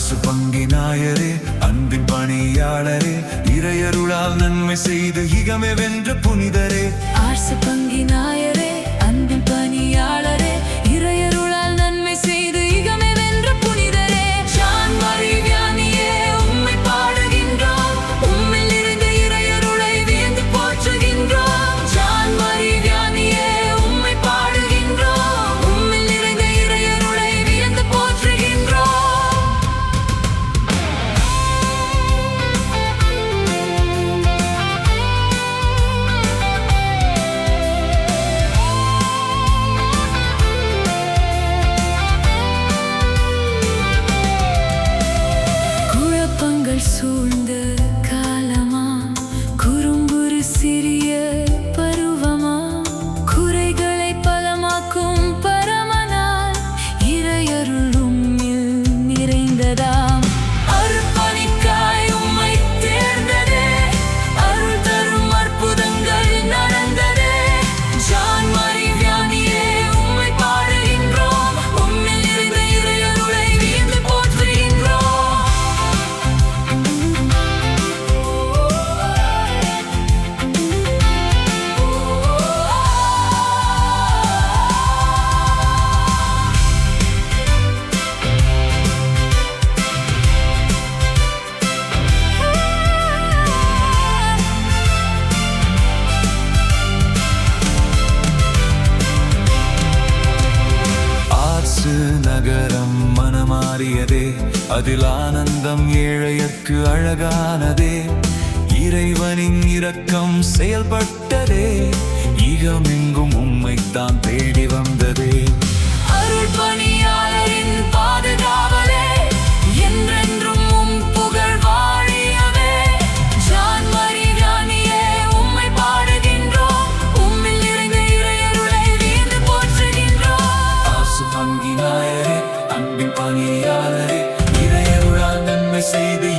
அரசு பங்கினாயரே, அன்பின் பணியாளரே, இறையருளால் நன்மை செய்து இகமே வென்ற புனிதரே. அரசு பங்கினாயரே, அன்பின் பணியாளரே, இறையருளால் நன்மை செய்து இகமே வென்ற புனிதரே. ஜான் மரி வியானியே, உம்மை பாடுகின்றோம், உம்மில் நிறைந்த இறையருளை வியந்து போற்றுகின்றோம். ஜான் மரி வியானியே, உம்மை பாடுகின்றோம், உம்மில் நிறைந்த இறையருளை வியந்து போற்றுகின்றோம். குழப்பங்கள் சூழ்ந்த காலமா, குறும்புறு சிறிய பருவமா, குறைகளை பலமாக்கும் பரமனால் இறையருள் உம்மில் நிறைந்ததாம். அருள்பணிக்காய் உம்மை தேர்ந்ததே, அருள் தரும் அற்புதங்கள் நடந்ததே. ஜான் மரி வியானியே, உம்மை பாடுகின்றோம், உம்மில் நிறைந்த இறையருளை வியந்து போற்றுகின்றோம். ஆர்சு நகரம் மனமாறியதே, அதில் ஆனந்தம் ஏழையர்க்கு அழகானதே. இறைவனின் இரக்கம் செயல்பட்டதே, இகமெங்கும் உம்மைத்தான் தேடி வந்ததே. அருள் பணியாளரின் பாதுகாவலே, என்றென்றும் உம் புகழ் வாழியவே. ஜான் மரி வியானியே, உம்மை பாடுகின்றோம், உம்மில் நிறைந்த இறையருளை வியந்து போற்றுகின்றோம். அரசு பங்கினாயரே, அன்பின் பணியாளரே, இறையருளால் நன்மை செய்து